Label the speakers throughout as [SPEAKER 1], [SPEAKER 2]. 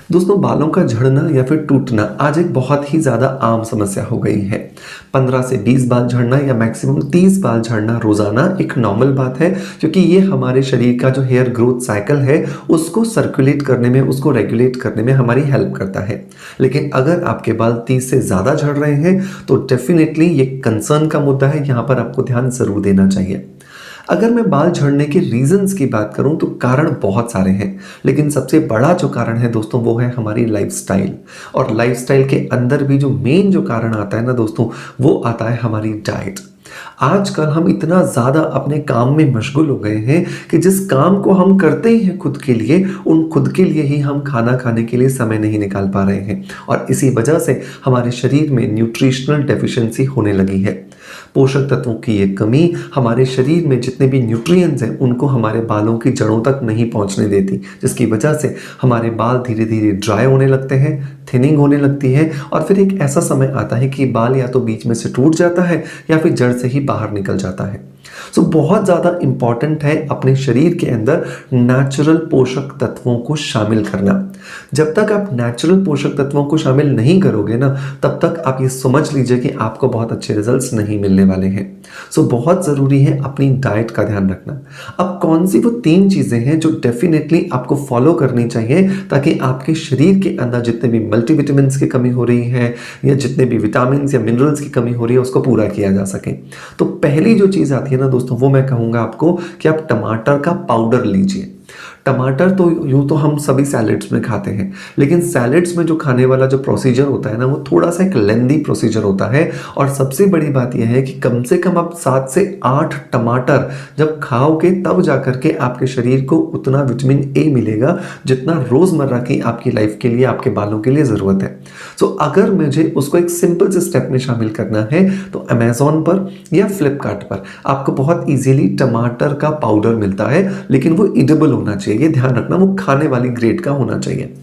[SPEAKER 1] दोस्तों, बालों का झड़ना या फिर टूटना आज एक बहुत ही ज़्यादा आम समस्या हो गई है। 15 से 20 बाल झड़ना या मैक्सिमम 30 बाल झड़ना रोज़ाना एक नॉर्मल बात है, क्योंकि ये हमारे शरीर का जो हेयर ग्रोथ साइकिल है उसको सर्कुलेट करने में, उसको रेगुलेट करने में हमारी हेल्प करता है। लेकिन अगर आपके बाल 30 से ज़्यादा झड़ रहे हैं तो डेफिनेटली ये कंसर्न का मुद्दा है, यहाँ पर आपको ध्यान ज़रूर देना चाहिए। अगर मैं बाल झड़ने के रीजंस की बात करूं तो कारण बहुत सारे हैं, लेकिन सबसे बड़ा जो कारण है दोस्तों वो है हमारी लाइफस्टाइल। और लाइफस्टाइल के अंदर भी जो मेन जो कारण आता है ना दोस्तों, वो आता है हमारी डाइट। आजकल हम इतना ज़्यादा अपने काम में मशगूल हो गए हैं कि जिस काम को हम करते ही हैं खुद के लिए, उन खुद के लिए ही हम खाना खाने के लिए समय नहीं निकाल पा रहे हैं। और इसी वजह से हमारे शरीर में न्यूट्रिशनल डेफिशिएंसी होने लगी है। पोषक तत्वों की ये कमी हमारे शरीर में जितने भी न्यूट्रिएंट्स हैं उनको हमारे बालों की जड़ों तक नहीं पहुंचने देती, जिसकी वजह से हमारे बाल धीरे धीरे ड्राई होने लगते हैं, थिनिंग होने लगती है और फिर एक ऐसा समय आता है कि बाल या तो बीच में से टूट जाता है या फिर जड़ से ही बाहर निकल जाता है। सो बहुत ज़्यादा इंपॉर्टेंट है अपने शरीर के अंदर नेचुरल पोषक तत्वों को शामिल करना। जब तक आप नेचुरल पोषक तत्वों को शामिल नहीं करोगे ना, तब तक आप ये समझ लीजिए कि आपको बहुत अच्छे रिजल्ट्स नहीं मिलने वाले हैं। सो बहुत ज़रूरी है अपनी डाइट का ध्यान रखना। अब कौन सी वो 3 चीज़ें हैं जो डेफिनेटली आपको फॉलो करनी चाहिए ताकि आपके शरीर के अंदर जितने भी मल्टीविटामिन्स की कमी हो रही है या जितने भी विटामिन या मिनरल्स की कमी हो रही है उसको पूरा किया जा सके। तो पहली जो चीज़ आती है ना दोस्तों, वो मैं कहूँगा आपको कि आप टमाटर का पाउडर लीजिए। टमाटर तो यूँ तो हम सभी सैलेड्स में खाते हैं, लेकिन सैलेड्स में जो खाने वाला जो प्रोसीजर होता है ना, वो थोड़ा सा एक लेंदी प्रोसीजर होता है। और सबसे बड़ी बात यह है कि कम से कम आप 7 से 8 टमाटर जब खाओगे तब जाकर के आपके शरीर को उतना विटामिन ए मिलेगा जितना रोज़मर्रा की आपकी लाइफ के लिए, आपके बालों के लिए ज़रूरत है। सो अगर मुझे उसको एक सिंपल से स्टेप में शामिल करना है तो अमेज़ॉन पर या फ्लिपकार्ट पर आपको बहुत ईजीली टमाटर का पाउडर मिलता है, लेकिन वो एडिबल होना चाहिए। ये ध्यान रखना, वो खाने वाली ग्रेड का होना चाहिए।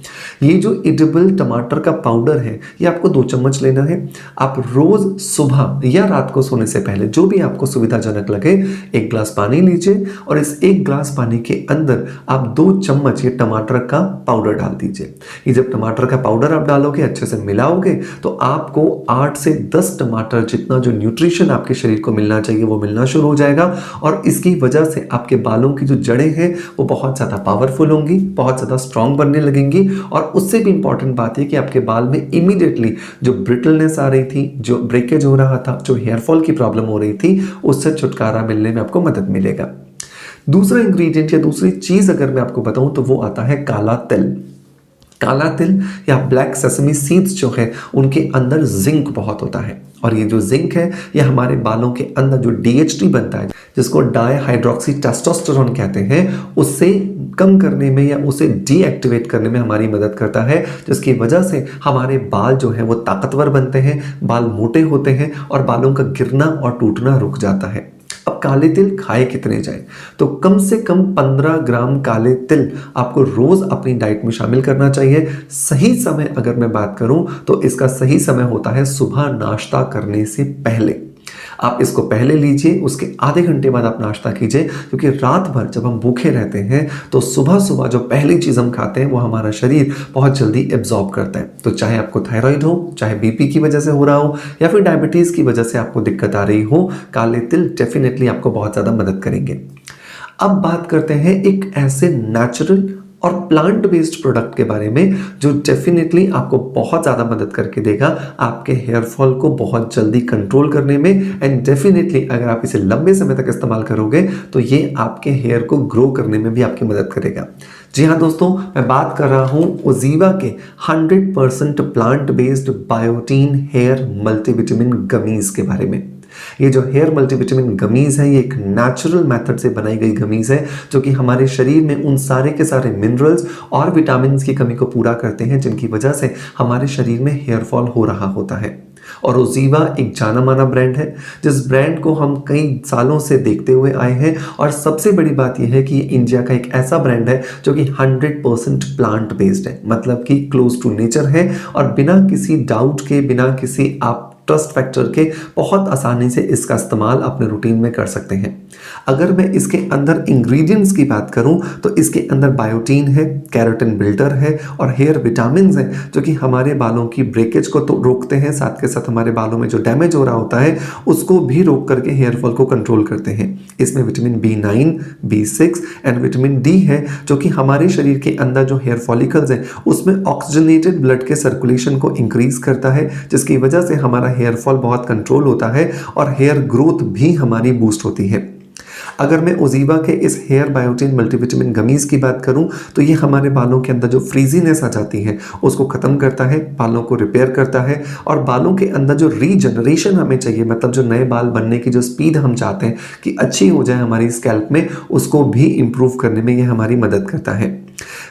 [SPEAKER 1] ये जो एडिबल टमाटर का पाउडर है ये आपको 2 चम्मच लेना है। आप रोज सुबह या रात को सोने से पहले, जो भी आपको सुविधाजनक लगे, 1 ग्लास पानी लीजिए और इस 1 ग्लास पानी के अंदर आप 2 चम्मच ये टमाटर का पाउडर डाल दीजिए। ये जब टमाटर का पाउडर आप डालोगे, अच्छे से मिलाओगे, तो आपको 8 से 10 टमाटर जितना जो न्यूट्रिशन आपके शरीर को मिलना चाहिए वो मिलना शुरू हो जाएगा। और इसकी वजह से आपके बालों की जो जड़ें हैं वो बहुत ज़्यादा पावरफुल होंगी, बहुत ज़्यादा स्ट्रांग बनने लगेंगी। और उससे भी इंपॉर्टेंट बात है कि आपके बाल में इमीडिएटली जो ब्रिटलनेस आ रही थी, जो ब्रेकेज हो रहा था, जो हेयरफॉल की प्रॉब्लम हो रही थी, उससे छुटकारा मिलने में आपको मदद मिलेगा। दूसरा इंग्रेडिएंट या दूसरी चीज़ अगर मैं आपको बताऊं तो वो आता है काला तिल। काला तिल या ब्लैक सेसमी सीड्स जो है उनके अंदर जिंक बहुत होता है। और ये जो जिंक है ये हमारे बालों के अंदर जो DHT बनता है, जिसको डाई हाइड्रोक्सी टेस्टोस्टेरोन कहते हैं, उससे कम करने में या उसे डीएक्टिवेट करने में हमारी मदद करता है, जिसकी वजह से हमारे बाल जो है वो ताकतवर बनते हैं, बाल मोटे होते हैं और बालों का गिरना और टूटना रुक जाता है। अब काले तिल खाए कितने जाए, तो कम से कम 15 ग्राम काले तिल आपको रोज अपनी डाइट में शामिल करना चाहिए। सही समय अगर मैं बात करूं तो इसका सही समय होता है सुबह नाश्ता करने से पहले। आप इसको पहले लीजिए, उसके आधे घंटे बाद आप नाश्ता कीजिए, क्योंकि रात भर जब हम भूखे रहते हैं तो सुबह सुबह जो पहली चीज़ हम खाते हैं वो हमारा शरीर बहुत जल्दी एब्जॉर्ब करता है। तो चाहे आपको थायराइड हो, चाहे बीपी की वजह से हो रहा हो या फिर डायबिटीज़ की वजह से आपको दिक्कत आ रही हो, काले तिल डेफिनेटली आपको बहुत ज़्यादा मदद करेंगे। अब बात करते हैं एक ऐसे नेचुरल और प्लांट बेस्ड प्रोडक्ट के बारे में जो डेफिनेटली आपको बहुत ज़्यादा मदद करके देगा आपके हेयर फॉल को बहुत जल्दी कंट्रोल करने में। एंड डेफिनेटली अगर आप इसे लंबे समय तक इस्तेमाल करोगे तो ये आपके हेयर को ग्रो करने में भी आपकी मदद करेगा। जी हाँ दोस्तों, मैं बात कर रहा हूँ ओजीवा के 100% plant based biotin hair multivitamin gummies के बारे में। ये जो हेयर मल्टीविटामिन गमीज है ये एक नेचुरल मेथड से बनाई गई गमीज है जो कि हमारे शरीर में उन सारे के सारे मिनरल्स और विटामिन की कमी को पूरा करते हैं, जिनकी वजह से हमारे शरीर में हेयर फॉल हो रहा होता है। और ओजीवा एक जाना माना ब्रांड है, जिस ब्रांड को हम कई सालों से देखते हुए आए हैं। और सबसे बड़ी बात यह है कि ये इंडिया का एक ऐसा ब्रांड है जो कि 100% प्लांट बेस्ड है, मतलब कि क्लोज टू नेचर है और बिना किसी डाउट के, बिना किसी आप ट्रस्ट फैक्टर के बहुत आसानी से इसका इस्तेमाल अपने रूटीन में कर सकते हैं। अगर मैं इसके अंदर इंग्रेडिएंट्स की बात करूं तो इसके अंदर बायोटीन है, केराटिन बिल्डर है और हेयर विटामिन्स हैं जो कि हमारे बालों की ब्रेकेज को तो रोकते हैं, साथ के साथ हमारे बालों में जो डैमेज हो रहा होता है उसको भी रोक करके हेयर फॉल को कंट्रोल करते हैं। इसमें vitamin B9, B6 and vitamin D है जो कि हमारे शरीर के अंदर जो हेयर फॉलिकल्स हैं उसमें ऑक्सीजनेटेड ब्लड के सर्कुलेशन को इंक्रीज करता है, जिसकी वजह से हमारा हेयर फॉल बहुत कंट्रोल होता है और हेयर ग्रोथ भी हमारी बूस्ट होती है। अगर मैं ओजीवा के इस हेयर बायोटिन मल्टीविटामिन गमीज की बात करूं तो ये हमारे बालों के अंदर जो फ्रीजीनेस आ जाती है उसको खत्म करता है, बालों को रिपेयर करता है और बालों के अंदर जो रीजनरेशन हमें चाहिए, मतलब जो नए बाल बनने की जो स्पीड हम चाहते हैं कि अच्छी हो जाए हमारी स्कैल्प में, उसको भी इंप्रूव करने में ये हमारी मदद करता है।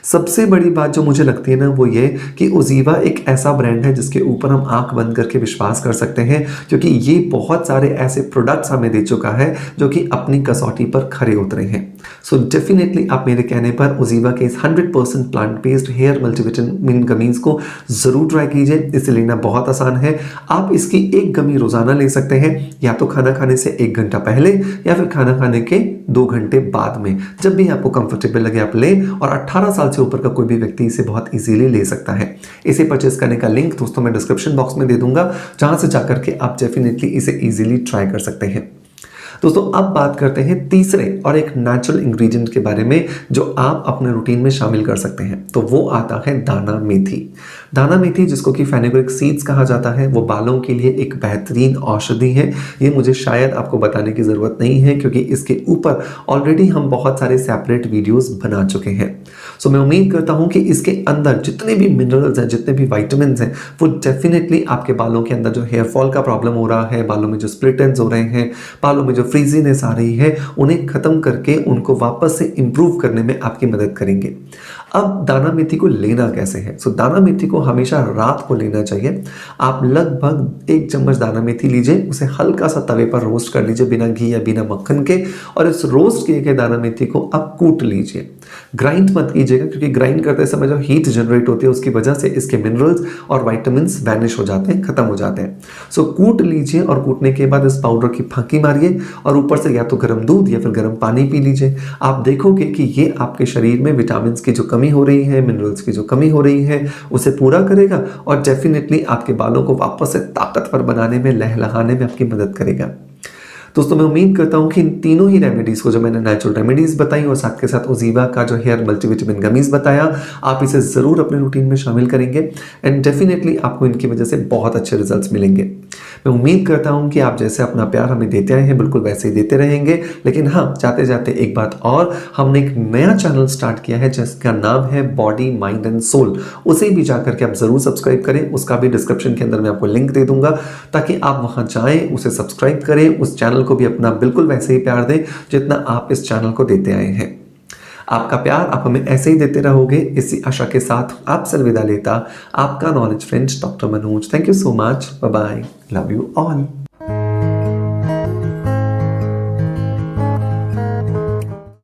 [SPEAKER 1] सबसे बड़ी बात जो मुझे लगती है ना वो ये कि ओजीवा एक ऐसा ब्रांड है जिसके ऊपर हम आंख बंद करके विश्वास कर सकते हैं, क्योंकि ये बहुत सारे ऐसे प्रोडक्ट्स हमें दे चुका है जो कि अपनी कसौटी पर खरे उतरे हैं। सो डेफिनेटली आप मेरे कहने पर ओजीवा के इस 100% plant based hair multivitamin gummies को जरूर ट्राई कीजिए। इसे लेना बहुत आसान है। आप इसकी एक गमी रोजाना ले सकते हैं, या तो खाना खाने से 1 घंटा पहले या फिर खाना खाने के 2 घंटे बाद में, जब भी आपको कंफर्टेबल लगे आप ले। और 18 साल से ऊपर का कोई भी व्यक्ति इसे बहुत इजीली ले सकता है। इसे परचेस करने का लिंक दोस्तों मैं डिस्क्रिप्शन बॉक्स में दे दूंगा, जहां से जाकर के आप डेफिनेटली इसे इजीली ट्राई कर सकते हैं। दोस्तों अब बात करते हैं तीसरे और एक नेचुरल इंग्रेडिएंट के बारे में जो आप अपने रूटीन में शामिल कर सकते हैं, तो वो आता है दाना मेथी। दाना मेथी, जिसको कि फेनुग्रीक सीड्स कहा जाता है, वो बालों के लिए एक बेहतरीन औषधि है। ये मुझे शायद आपको बताने की ज़रूरत नहीं है, क्योंकि इसके ऊपर ऑलरेडी हम बहुत सारे सेपरेट वीडियोस बना चुके हैं। सो मैं उम्मीद करता हूँ कि इसके अंदर जितने भी मिनरल्स हैं, जितने भी वाइटामिन हैं, वो डेफिनेटली आपके बालों के अंदर जो हेयर फॉल का प्रॉब्लम हो रहा है, बालों में जो स्प्लिट एंड्स हो रहे हैं, बालों में जो फ्रीजीनेस आ रही है, उन्हें खत्म करके उनको वापस से इंप्रूव करने में आपकी मदद करेंगे। अब दाना मेथी को लेना कैसे है? सो दाना मेथी को हमेशा रात को लेना चाहिए। आप लगभग 1 चम्मच दाना मेथी लीजिए, उसे हल्का सा तवे पर रोस्ट कर लीजिए बिना घी या बिना मक्खन के, और इस रोस्ट किए गए दाना मेथी को आप कूट लीजिए। ग्राइंड मत कीजिएगा, क्योंकि ग्राइंड करते समय जो हीट जनरेट होती है उसकी वजह से इसके मिनरल्स और वाइटामिन्स वैनिश हो जाते हैं, खत्म हो जाते हैं। सो कूट लीजिए और कूटने के बाद इस पाउडर की फांकी मारिए और ऊपर से या तो गर्म दूध या फिर गर्म पानी पी लीजिए। आप देखोगे कि ये आपके शरीर में विटामिन की जो कमी हो रही है, मिनरल्स की जो कमी हो रही है, उसे पूरा करेगा और डेफिनेटली आपके बालों को वापस से ताकतवर बनाने में, लहलहाने में आपकी मदद करेगा। दोस्तों मैं उम्मीद करता हूँ कि इन तीनों ही रेमेडीज़ को, जो मैंने नेचुरल रेमेडीज़ बताई और साथ के साथ ओजीवा का जो हेयर मल्टीविटामिन गमीज बताया, आप इसे ज़रूर अपने रूटीन में शामिल करेंगे एंड डेफिनेटली आपको इनकी वजह से बहुत अच्छे रिजल्ट्स मिलेंगे। मैं उम्मीद करता हूँ कि आप जैसे अपना प्यार हमें देते आए हैं बिल्कुल वैसे ही देते रहेंगे। लेकिन हाँ, जाते जाते एक बात और, हमने एक नया चैनल स्टार्ट किया है जिसका नाम है बॉडी माइंड एंड सोल। उसे भी जाकर के आप ज़रूर सब्सक्राइब करें। उसका भी डिस्क्रिप्शन के अंदर मैं आपको लिंक दे दूंगा, ताकि आप वहाँ जाएँ, उसे सब्सक्राइब करें, उस चैनल को भी अपना बिल्कुल वैसे ही प्यार दें जितना आप इस चैनल को देते आए हैं। आपका प्यार आप हमें ऐसे ही देते रहोगे, इसी आशा के साथ आपसे अलविदा लेता आपका knowledge friend doctor Manoj. Thank you so much. Bye bye. Love you all.